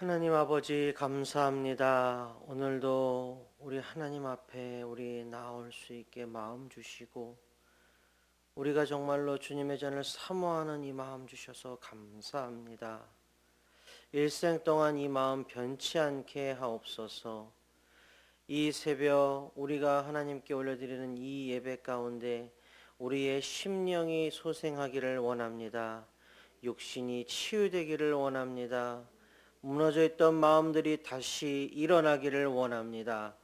하나님 아버지 감사합니다. 오늘도 우리 하나님 앞에 우리 나올 수 있게 마음 주시고 우리가 정말로 주님의 전을 사모하는 이 마음 주셔서 감사합니다. 일생 동안 이 마음 변치 않게 하옵소서. 이 새벽 우리가 하나님께 올려드리는 이 예배 가운데 우리의 심령이 소생하기를 원합니다. 육신이 치유되기를 원합니다. 무너져 있던 마음들이 다시 일어나기를 원합니다.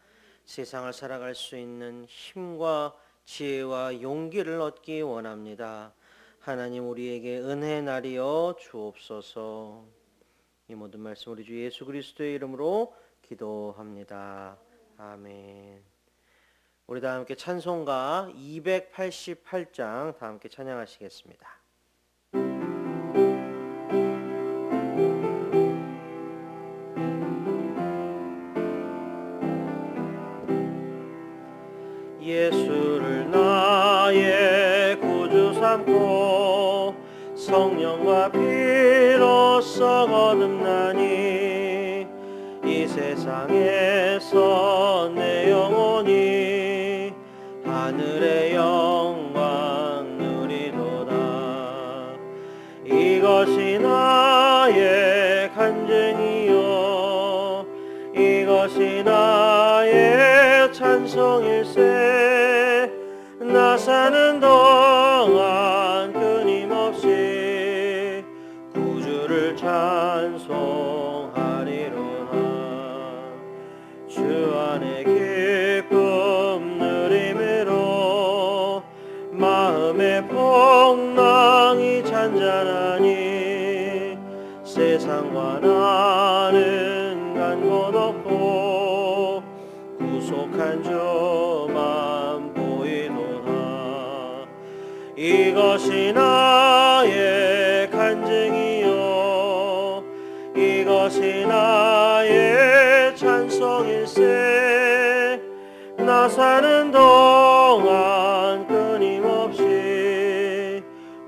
세상을 살아갈 수 있는 힘과 지혜와 용기를 얻기 원합니다. 하나님 우리에게 은혜의 날이여 주옵소서. 이 모든 말씀 우리 주 예수 그리스도의 이름으로 기도합니다. 아멘. 우리 다 함께 찬송가 288장 다 함께 찬양하시겠습니다. 예수를 나의 구주 삼고 성령과 피로써 거듭나니 이 세상에서 내 영혼이 하늘의 영광 누리도다. 이것이 나의 간증이요 이것이 나의 찬송일세. 나 사는 동안 끊임없이 구주를 찬송하리로다. 주 안에 기쁨 누림으로 마음의 풍랑이 잔잔하니 세상과 나는 간 곳 없고 구속한 주만 보이도다. 이것이 나의 간증이요 이것이 나의 찬송일세. 나 사는 동안 끊임없이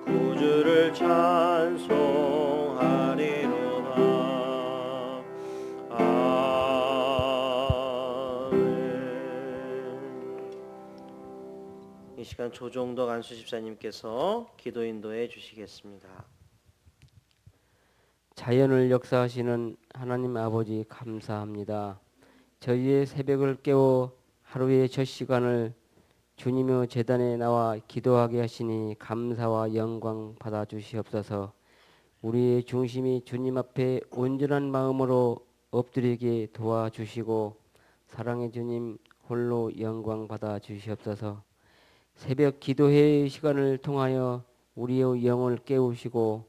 구주를 찬송하리로다. 이 시간 조종덕 안수 집사님께서 기도 인도해 주시겠습니다. 자연을 역사하시는 하나님 아버지 감사합니다. 저희의 새벽을 깨워 하루의 첫 시간을 주님의 제단에 나와 기도하게 하시니 감사와 영광 받아 주시옵소서. 우리의 중심이 주님 앞에 온전한 마음으로 엎드리게 도와주시고 사랑의 주님 홀로 영광 받아 주시옵소서. 새벽 기도회의 시간을 통하여 우리의 영을 깨우시고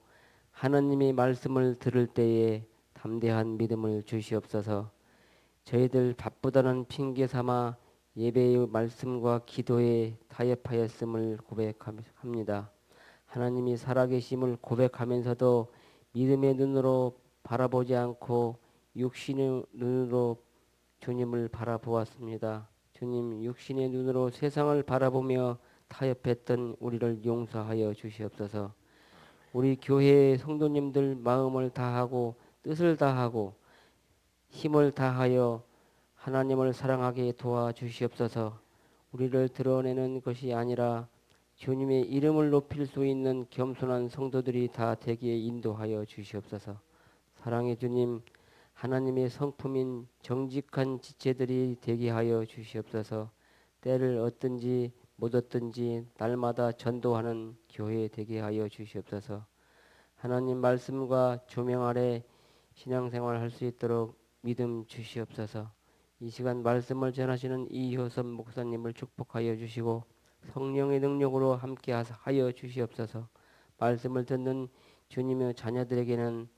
하나님의 말씀을 들을 때에 담대한 믿음을 주시옵소서. 저희들 바쁘다는 핑계 삼아 예배의 말씀과 기도에 타협하였음을 고백합니다. 하나님이 살아계심을 고백하면서도 믿음의 눈으로 바라보지 않고 육신의 눈으로 주님을 바라보았습니다. 주님, 육신의 눈으로 세상을 바라보며 타협했던 우리를 용서하여 주시옵소서. 우리 교회의 성도님들 마음을 다하고 뜻을 다하고 힘을 다하여 하나님을 사랑하게 도와주시옵소서. 우리를 드러내는 것이 아니라 주님의 이름을 높일 수 있는 겸손한 성도들이 다 되기에 인도하여 주시옵소서. 사랑의 주님, 하나님의 성품인 정직한 지체들이 되게 하여 주시옵소서. 때를 얻든지 못 얻든지 날마다 전도하는 교회 되게 하여 주시옵소서. 하나님 말씀과 조명 아래 신앙생활 할 수 있도록 믿음 주시옵소서. 이 시간 말씀을 전하시는 이효선 목사님을 축복하여 주시고 성령의 능력으로 함께 하여 주시옵소서. 말씀을 듣는 주님의 자녀들에게는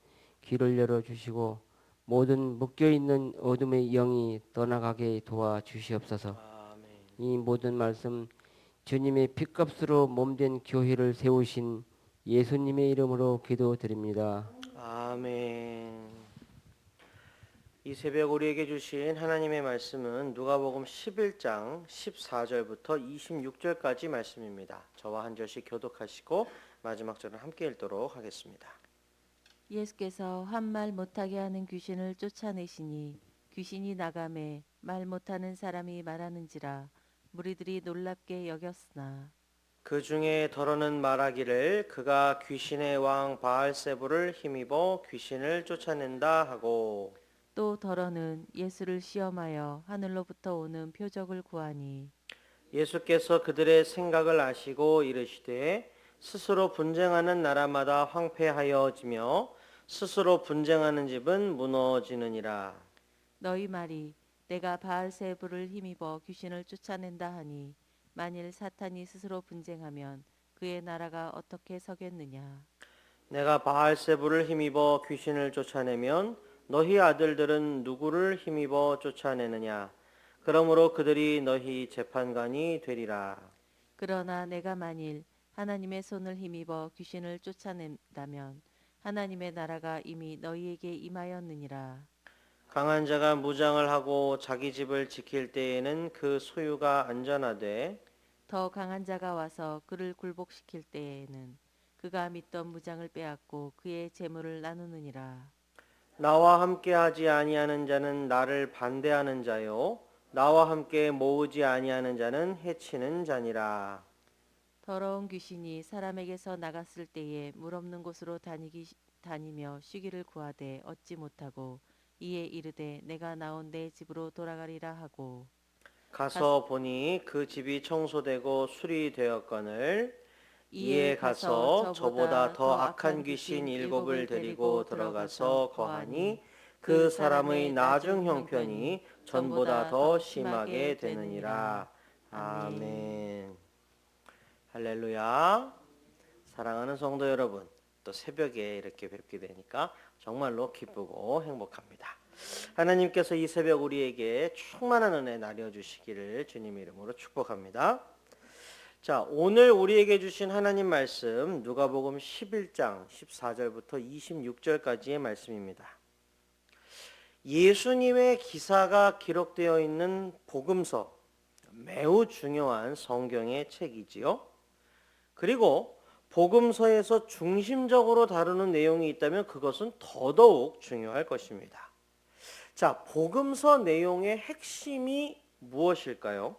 귀를 열어주시고 모든 묶여있는 어둠의 영이 떠나가게 도와주시옵소서. 아멘. 이 모든 말씀 주님의 핏값으로 몸된 교회를 세우신 예수님의 이름으로 기도드립니다. 아멘. 이 새벽 우리에게 주신 하나님의 말씀은 누가복음 11장 14절부터 26절까지 말씀입니다. 저와 한 절씩 교독하시고 마지막 절은 함께 읽도록 하겠습니다. 예수께서 한 말 못하게 하는 귀신을 쫓아내시니 귀신이 나가매 말 못하는 사람이 말하는지라 무리들이 놀랍게 여겼으나 그 중에 더러는 말하기를 그가 귀신의 왕 바알세불을 힘입어 귀신을 쫓아낸다 하고 또 더러는 예수를 시험하여 하늘로부터 오는 표적을 구하니 예수께서 그들의 생각을 아시고 이르시되 스스로 분쟁하는 나라마다 황폐하여지며 스스로 분쟁하는 집은 무너지느니라. 너희 말이 내가 바알세불을 힘입어 귀신을 쫓아낸다 하니 만일 사탄이 스스로 분쟁하면 그의 나라가 어떻게 서겠느냐. 내가 바알세불을 힘입어 귀신을 쫓아내면 너희 아들들은 누구를 힘입어 쫓아내느냐? 그러므로 그들이 너희 재판관이 되리라. 그러나 내가 만일 하나님의 손을 힘입어 귀신을 쫓아낸다면 하나님의 나라가 이미 너희에게 임하였느니라. 강한 자가 무장을 하고 자기 집을 지킬 때에는 그 소유가 안전하되 더 강한 자가 와서 그를 굴복시킬 때에는 그가 믿던 무장을 빼앗고 그의 재물을 나누느니라. 나와 함께 하지 아니하는 자는 나를 반대하는 자요 나와 함께 모으지 아니하는 자는 해치는 자니라. 더러운 귀신이 사람에게서 나갔을 때에 물 없는 곳으로 다니며 쉬기를 구하되 얻지 못하고 이에 이르되 내가 나온 내 집으로 돌아가리라 하고 가서 보니 그 집이 청소되고 수리되었거늘 이에 가서 저보다 더 악한 귀신 일곱을 데리고 들어가서 거하니 그 사람의 나중 형편이 전보다 더 심하게 되느니라. 아멘. 할렐루야. 사랑하는 성도 여러분, 또 새벽에 이렇게 뵙게 되니까 정말로 기쁘고 행복합니다. 하나님께서 이 새벽 우리에게 충만한 은혜 나눠주시기를 주님 이름으로 축복합니다. 자, 오늘 우리에게 주신 하나님 말씀 누가복음 11장 14절부터 26절까지의 말씀입니다. 예수님의 기사가 기록되어 있는 복음서, 매우 중요한 성경의 책이지요. 그리고 복음서에서 중심적으로 다루는 내용이 있다면 그것은 더더욱 중요할 것입니다. 자, 복음서 내용의 핵심이 무엇일까요?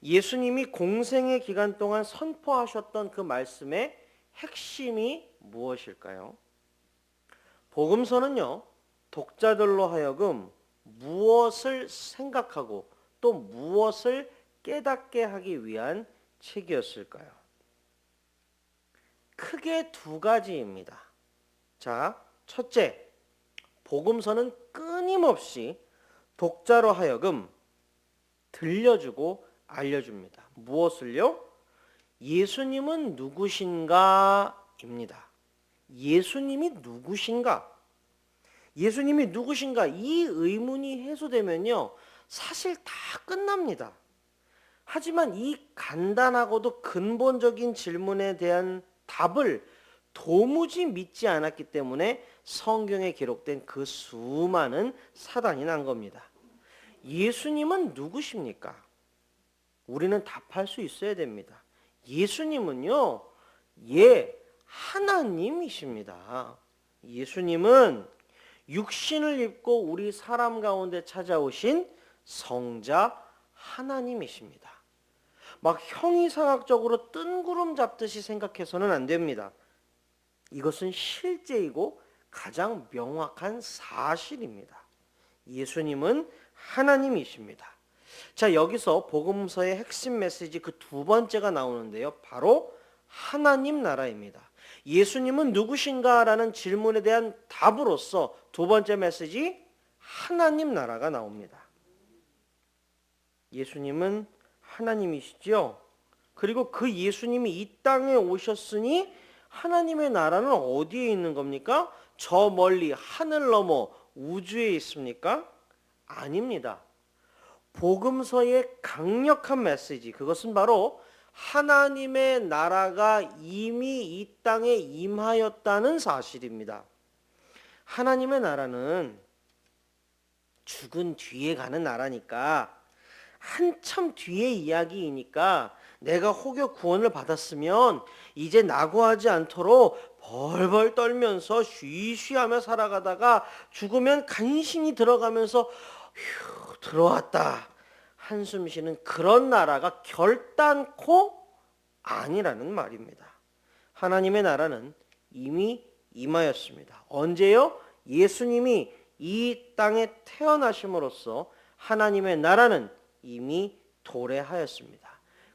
예수님이 공생의 기간 동안 선포하셨던 그 말씀의 핵심이 무엇일까요? 복음서는요, 독자들로 하여금 무엇을 생각하고 또 무엇을 깨닫게 하기 위한 책이었을까요? 크게 두 가지입니다. 자, 첫째, 복음서는 끊임없이 독자로 하여금 들려주고 알려줍니다. 무엇을요? 예수님은 누구신가입니다. 예수님이 누구신가? 예수님이 누구신가? 이 의문이 해소되면요, 사실 다 끝납니다. 하지만 이 간단하고도 근본적인 질문에 대한 답을 도무지 믿지 않았기 때문에 성경에 기록된 그 수많은 사단이 난 겁니다. 예수님은 누구십니까? 우리는 답할 수 있어야 됩니다. 예수님은요, 하나님이십니다. 예수님은 육신을 입고 우리 사람 가운데 찾아오신 성자 하나님이십니다. 막 형이상학적으로 뜬구름 잡듯이 생각해서는 안 됩니다. 이것은 실제이고 가장 명확한 사실입니다. 예수님은 하나님이십니다. 자, 여기서 복음서의 핵심 메시지 그 두 번째가 나오는데요. 바로 하나님 나라입니다. 예수님은 누구신가라는 질문에 대한 답으로서 두 번째 메시지 하나님 나라가 나옵니다. 예수님은 하나님이시죠. 그리고 그 예수님이 이 땅에 오셨으니 하나님의 나라는 어디에 있는 겁니까? 저 멀리 하늘 넘어 우주에 있습니까? 아닙니다. 복음서의 강력한 메시지, 그것은 바로 하나님의 나라가 이미 이 땅에 임하였다는 사실입니다. 하나님의 나라는 죽은 뒤에 가는 나라니까, 한참 뒤의 이야기이니까 내가 혹여 구원을 받았으면 이제 낙오하지 않도록 벌벌 떨면서 쉬쉬하며 살아가다가 죽으면 간신히 들어가면서 휴 들어왔다 한숨 쉬는 그런 나라가 결단코 아니라는 말입니다. 하나님의 나라는 이미 임하였습니다. 언제요? 예수님이 이 땅에 태어나심으로써 하나님의 나라는 이미 도래하였습니다.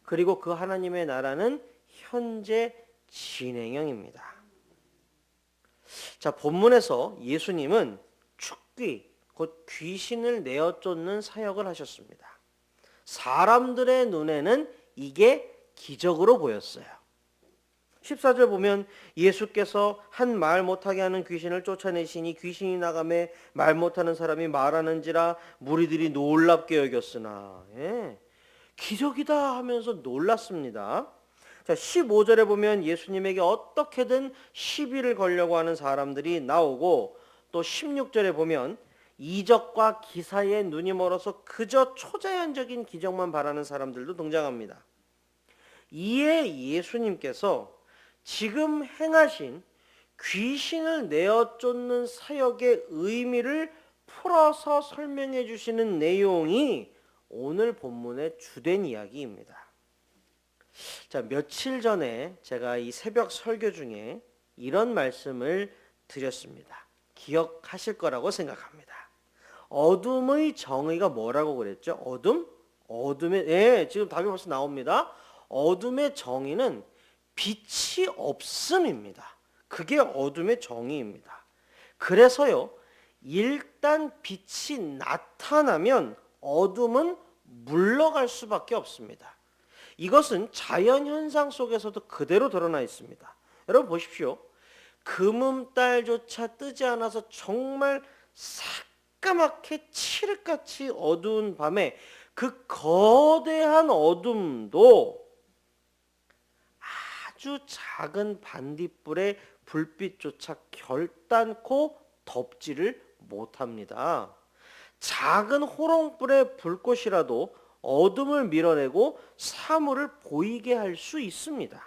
그리고 그 하나님의 나라는 현재 진행형입니다. 자, 본문에서 예수님은 축귀, 곧 귀신을 내어 쫓는 사역을 하셨습니다. 사람들의 눈에는 이게 기적으로 보였어요. 14절 보면 예수께서 한 말 못하게 하는 귀신을 쫓아내시니 귀신이 나가매 말 못하는 사람이 말하는지라 무리들이 놀랍게 여겼으나 기적이다 하면서 놀랐습니다. 자, 15절에 보면 예수님에게 어떻게든 시비를 걸려고 하는 사람들이 나오고 또 16절에 보면 이적과 기사에 눈이 멀어서 그저 초자연적인 기적만 바라는 사람들도 등장합니다. 이에 예수님께서 지금 행하신 귀신을 내어 쫓는 사역의 의미를 풀어서 설명해 주시는 내용이 오늘 본문의 주된 이야기입니다. 자, 며칠 전에 제가 이 새벽 설교 중에 이런 말씀을 드렸습니다. 기억하실 거라고 생각합니다. 어둠의 정의가 뭐라고 그랬죠? 어둠의 지금 답이 벌써 나옵니다. 어둠의 정의는 빛이 없음입니다. 그게 어둠의 정의입니다. 그래서요, 일단 빛이 나타나면 어둠은 물러갈 수밖에 없습니다. 이것은 자연현상 속에서도 그대로 드러나 있습니다. 여러분 보십시오. 금음달조차 뜨지 않아서 정말 새까맣게 칠흑같이 어두운 밤에 그 거대한 어둠도 아주 작은 반딧불의 불빛조차 결단코 덮지를 못합니다. 작은 호롱불의 불꽃이라도 어둠을 밀어내고 사물을 보이게 할 수 있습니다.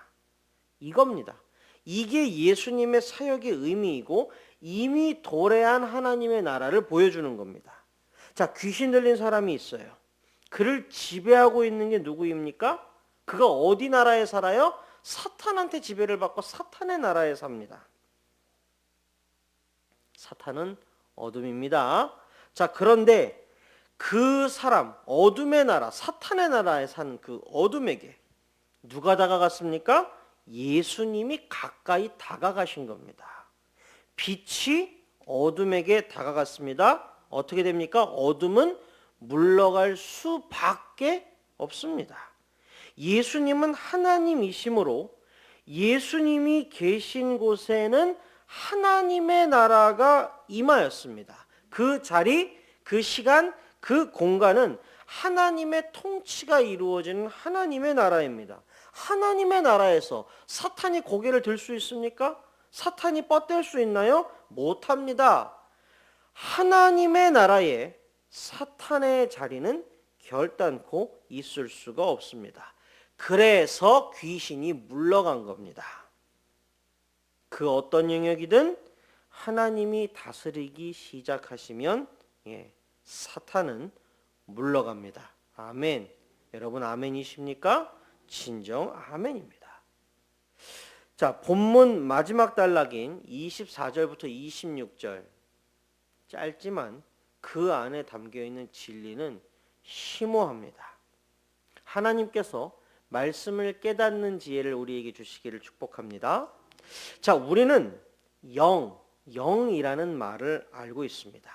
이겁니다. 이게 예수님의 사역의 의미이고 이미 도래한 하나님의 나라를 보여주는 겁니다. 자, 귀신 들린 사람이 있어요. 그를 지배하고 있는 게 누구입니까? 그가 어디 나라에 살아요? 사탄한테 지배를 받고 사탄의 나라에 삽니다. 사탄은 어둠입니다. 자, 그런데 그 사람, 어둠의 나라, 사탄의 나라에 산 그 어둠에게 누가 다가갔습니까? 예수님이 가까이 다가가신 겁니다. 빛이 어둠에게 다가갔습니다. 어떻게 됩니까? 어둠은 물러갈 수밖에 없습니다. 예수님은 하나님이시므로 예수님이 계신 곳에는 하나님의 나라가 임하였습니다. 그 자리, 그 시간, 그 공간은 하나님의 통치가 이루어지는 하나님의 나라입니다. 하나님의 나라에서 사탄이 고개를 들 수 있습니까? 사탄이 뻗댈 수 있나요? 못합니다. 하나님의 나라에 사탄의 자리는 결단코 있을 수가 없습니다. 그래서 귀신이 물러간 겁니다. 그 어떤 영역이든 하나님이 다스리기 시작하시면 사탄은 물러갑니다. 아멘. 여러분 아멘이십니까? 진정 아멘입니다. 자, 본문 마지막 단락인 24절부터 26절 짧지만 그 안에 담겨있는 진리는 심오합니다. 하나님께서 말씀을 깨닫는 지혜를 우리에게 주시기를 축복합니다. 자, 우리는 영이라는 말을 알고 있습니다.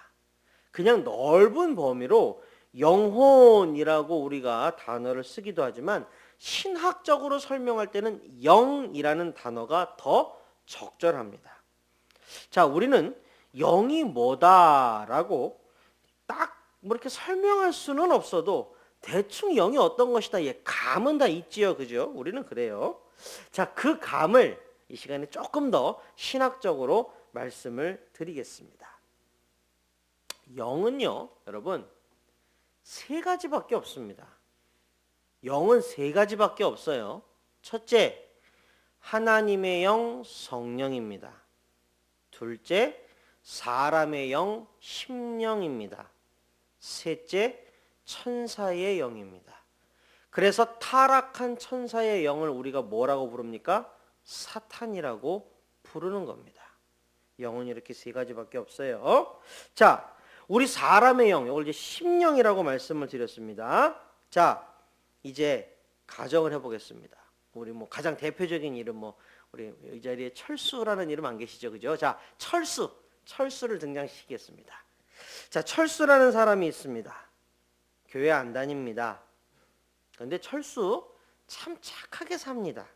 그냥 넓은 범위로 영혼이라고 우리가 단어를 쓰기도 하지만 신학적으로 설명할 때는 영이라는 단어가 더 적절합니다. 자, 우리는 영이 뭐다라고 딱 뭐 이렇게 설명할 수는 없어도 대충 영이 어떤 것이다, 감은 다 있지요, 그죠? 우리는 그래요. 자, 그 감을 이 시간에 조금 더 신학적으로 말씀을 드리겠습니다. 영은요, 여러분, 세 가지밖에 없습니다. 영은 세 가지밖에 없어요. 첫째, 하나님의 영 성령입니다. 둘째, 사람의 영 심령입니다. 셋째, 천사의 영입니다. 그래서 타락한 천사의 영을 우리가 뭐라고 부릅니까? 사탄이라고 부르는 겁니다. 영은 이렇게 세 가지밖에 없어요. 자, 우리 사람의 영, 이걸 이제 심령이라고 말씀을 드렸습니다. 자, 이제 가정을 해보겠습니다. 우리 뭐 가장 대표적인 이름 우리 이 자리에 철수라는 이름 안 계시죠, 그죠? 자, 철수를 등장시키겠습니다. 자, 철수라는 사람이 있습니다. 교회 안 다닙니다. 그런데 철수 참 착하게 삽니다.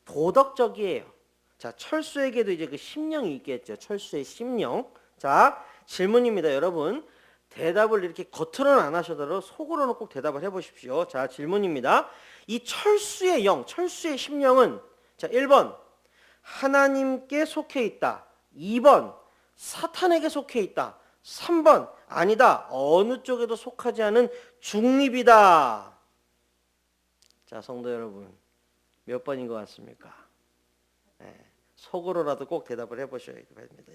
도덕적이에요. 자, 철수에게도 이제 그 심령이 있겠죠. 철수의 심령. 자, 질문입니다, 여러분. 대답을 이렇게 겉으로는 안 하셔도 속으로는 꼭 대답을 해보십시오. 자, 질문입니다. 이 철수의 영, 철수의 심령은 자, 1번 하나님께 속해 있다. 2번 사탄에게 속해 있다. 3번 아니다. 어느 쪽에도 속하지 않은 중립이다. 자, 성도 여러분, 몇 번인 것 같습니까? 네, 속으로라도 꼭 대답을 해보셔야 됩니다.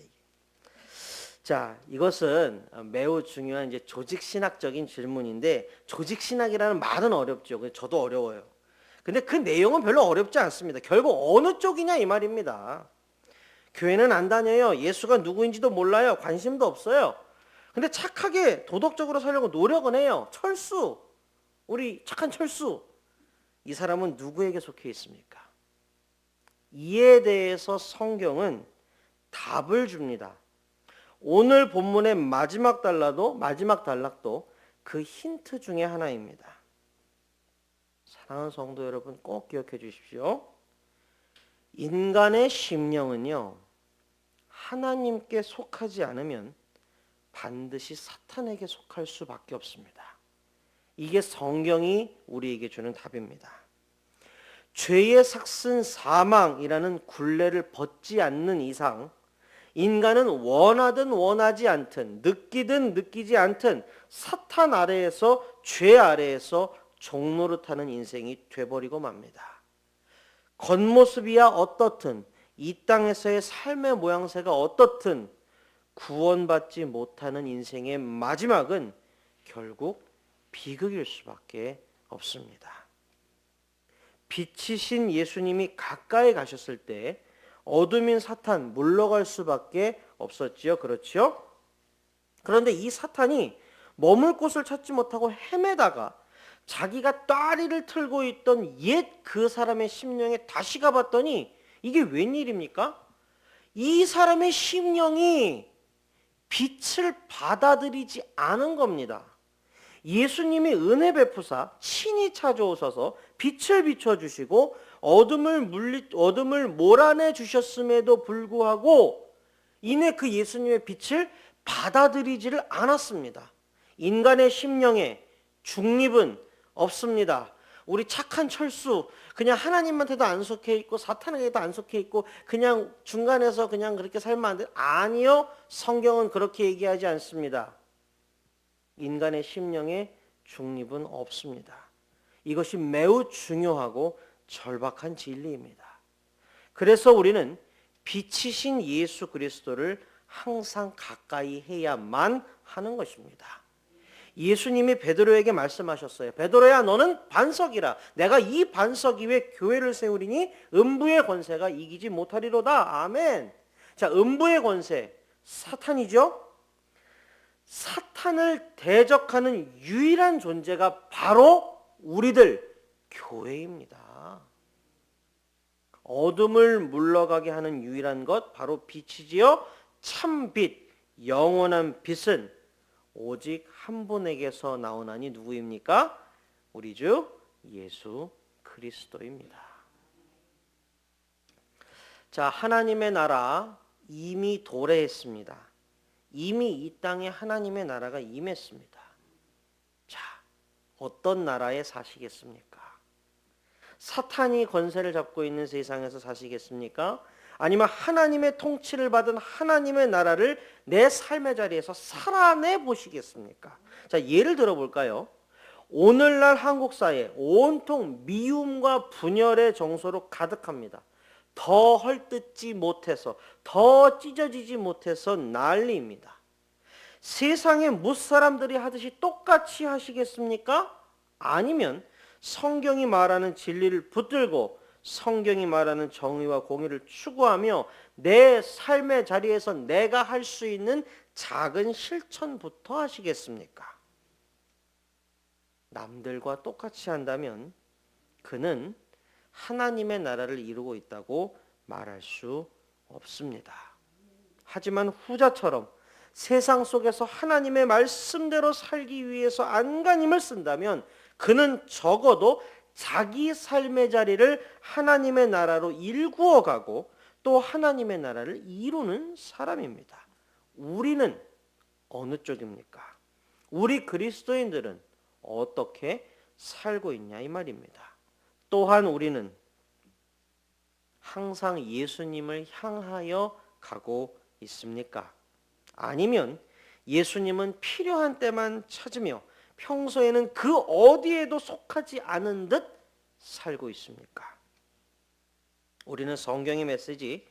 자, 이것은 매우 중요한 이제 조직신학적인 질문인데, 조직신학이라는 말은 어렵죠. 저도 어려워요. 근데 그 내용은 별로 어렵지 않습니다. 결국 어느 쪽이냐 이 말입니다. 교회는 안 다녀요. 예수가 누구인지도 몰라요. 관심도 없어요. 근데 착하게 도덕적으로 살려고 노력은 해요. 철수, 우리 착한 철수. 이 사람은 누구에게 속해 있습니까? 이에 대해서 성경은 답을 줍니다. 오늘 본문의 마지막 단락도 그 힌트 중에 하나입니다. 사랑하는 성도 여러분, 꼭 기억해 주십시오. 인간의 심령은요, 하나님께 속하지 않으면 반드시 사탄에게 속할 수밖에 없습니다. 이게 성경이 우리에게 주는 답입니다. 죄의 삭슨 사망이라는 굴레를 벗지 않는 이상 인간은 원하든 원하지 않든 느끼든 느끼지 않든 사탄 아래에서, 죄 아래에서 종노릇하는 인생이 돼버리고 맙니다. 겉모습이야 어떻든, 이 땅에서의 삶의 모양새가 어떻든 구원받지 못하는 인생의 마지막은 결국 비극일 수밖에 없습니다. 빛이신 예수님이 가까이 가셨을 때 어둠인 사탄 물러갈 수밖에 없었지요. 그렇지요? 그런데 이 사탄이 머물 곳을 찾지 못하고 헤매다가 자기가 따리를 틀고 있던 옛 그 사람의 심령에 다시 가봤더니 이게 웬일입니까? 이 사람의 심령이 빛을 받아들이지 않은 겁니다. 예수님이 은혜 베푸사 친히 찾아오셔서 빛을 비춰주시고 어둠을 몰아내 주셨음에도 불구하고 이내 그 예수님의 빛을 받아들이지를 않았습니다. 인간의 심령에 중립은 없습니다. 우리 착한 철수, 그냥 하나님한테도 안 속해 있고 사탄에게도 안 속해 있고 그냥 중간에서 그냥 그렇게 살면 안 돼. 아니요, 성경은 그렇게 얘기하지 않습니다. 인간의 심령에 중립은 없습니다. 이것이 매우 중요하고 절박한 진리입니다. 그래서 우리는 빛이신 예수 그리스도를 항상 가까이 해야만 하는 것입니다. 예수님이 베드로에게 말씀하셨어요. 베드로야, 너는 반석이라. 내가 이 반석 위에 교회를 세우리니 음부의 권세가 이기지 못하리로다. 아멘. 자, 음부의 권세, 사탄이죠. 사탄을 대적하는 유일한 존재가 바로 우리들 교회입니다. 어둠을 물러가게 하는 유일한 것 바로 빛이지요. 참 빛, 영원한 빛은 오직 한 분에게서 나오나니 누구입니까? 우리 주 예수 그리스도입니다. 자, 하나님의 나라 이미 도래했습니다. 이미 이 땅에 하나님의 나라가 임했습니다. 자, 어떤 나라에 사시겠습니까? 사탄이 권세를 잡고 있는 세상에서 사시겠습니까? 아니면 하나님의 통치를 받은 하나님의 나라를 내 삶의 자리에서 살아내 보시겠습니까? 자, 예를 들어볼까요? 오늘날 한국 사회 온통 미움과 분열의 정서로 가득합니다. 더 헐뜯지 못해서, 더 찢어지지 못해서 난리입니다. 세상의 무사람들이 하듯이 똑같이 하시겠습니까? 아니면 성경이 말하는 진리를 붙들고 성경이 말하는 정의와 공의를 추구하며 내 삶의 자리에서 내가 할 수 있는 작은 실천부터 하시겠습니까? 남들과 똑같이 한다면 그는 하나님의 나라를 이루고 있다고 말할 수 없습니다. 하지만 후자처럼 세상 속에서 하나님의 말씀대로 살기 위해서 안간힘을 쓴다면 그는 적어도 자기 삶의 자리를 하나님의 나라로 일구어 가고 또 하나님의 나라를 이루는 사람입니다. 우리는 어느 쪽입니까? 우리 그리스도인들은 어떻게 살고 있냐 이 말입니다. 또한 우리는 항상 예수님을 향하여 가고 있습니까? 아니면 예수님은 필요한 때만 찾으며 평소에는 그 어디에도 속하지 않은 듯 살고 있습니까? 우리는 성경의 메시지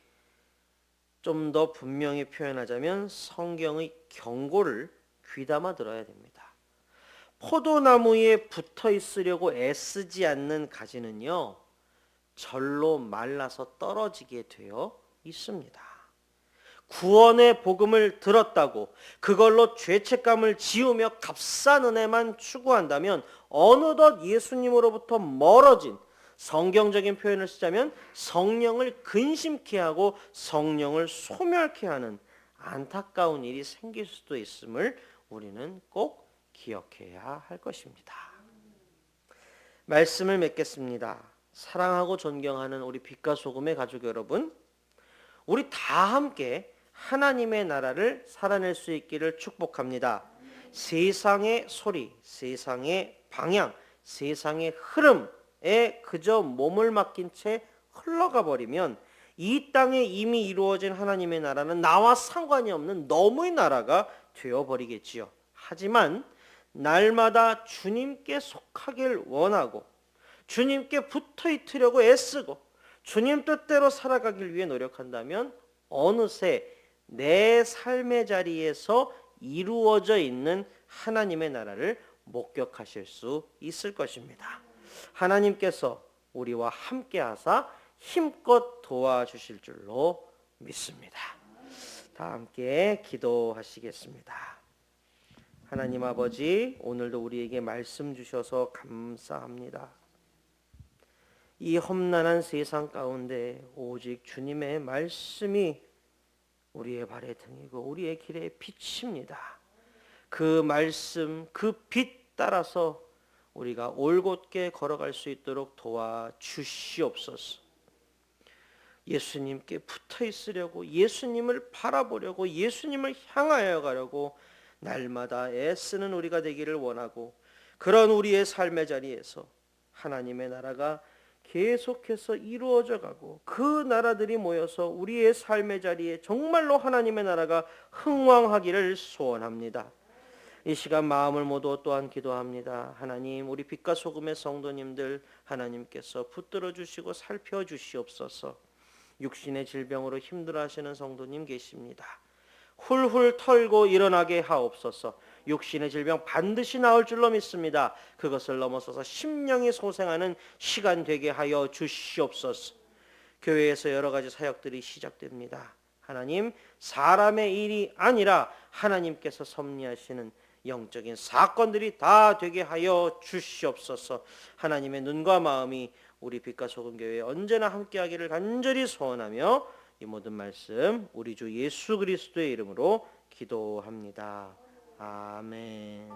좀 더 분명히 표현하자면 성경의 경고를 귀담아 들어야 됩니다. 포도나무에 붙어 있으려고 애쓰지 않는 가지는요, 절로 말라서 떨어지게 되어 있습니다. 구원의 복음을 들었다고 그걸로 죄책감을 지우며 값싼 은혜만 추구한다면 어느덧 예수님으로부터 멀어진, 성경적인 표현을 쓰자면 성령을 근심케 하고 성령을 소멸케 하는 안타까운 일이 생길 수도 있음을 우리는 꼭 기억해야 할 것입니다. 말씀을 맺겠습니다. 사랑하고 존경하는 우리 빛과 소금의 가족 여러분, 우리 다 함께 하나님의 나라를 살아낼 수 있기를 축복합니다. 세상의 소리, 세상의 방향, 세상의 흐름에 그저 몸을 맡긴 채 흘러가 버리면 이 땅에 이미 이루어진 하나님의 나라는 나와 상관이 없는 너무의 나라가 되어버리겠지요. 하지만 날마다 주님께 속하길 원하고 주님께 붙어 있으려고 애쓰고 주님 뜻대로 살아가길 위해 노력한다면 어느새 내 삶의 자리에서 이루어져 있는 하나님의 나라를 목격하실 수 있을 것입니다. 하나님께서 우리와 함께 하사 힘껏 도와주실 줄로 믿습니다. 다 함께 기도하시겠습니다. 하나님 아버지, 오늘도 우리에게 말씀 주셔서 감사합니다. 이 험난한 세상 가운데 오직 주님의 말씀이 우리의 발의 등이고 우리의 길의 빛입니다. 그 말씀, 그 빛 따라서 우리가 올곧게 걸어갈 수 있도록 도와주시옵소서. 예수님께 붙어 있으려고, 예수님을 바라보려고, 예수님을 향하여 가려고 날마다 애쓰는 우리가 되기를 원하고, 그런 우리의 삶의 자리에서 하나님의 나라가 계속해서 이루어져 가고 그 나라들이 모여서 우리의 삶의 자리에 정말로 하나님의 나라가 흥왕하기를 소원합니다. 이 시간 마음을 모두 또한 기도합니다. 하나님, 우리 빛과 소금의 성도님들 하나님께서 붙들어 주시고 살펴 주시옵소서. 육신의 질병으로 힘들어하시는 성도님 계십니다. 훌훌 털고 일어나게 하옵소서. 육신의 질병 반드시 나을 줄로 믿습니다. 그것을 넘어서서 심령이 소생하는 시간 되게 하여 주시옵소서. 교회에서 여러 가지 사역들이 시작됩니다. 하나님, 사람의 일이 아니라 하나님께서 섭리하시는 영적인 사건들이 다 되게 하여 주시옵소서. 하나님의 눈과 마음이 우리 빛과 소금 교회에 언제나 함께하기를 간절히 소원하며 이 모든 말씀 우리 주 예수 그리스도의 이름으로 기도합니다. 아멘.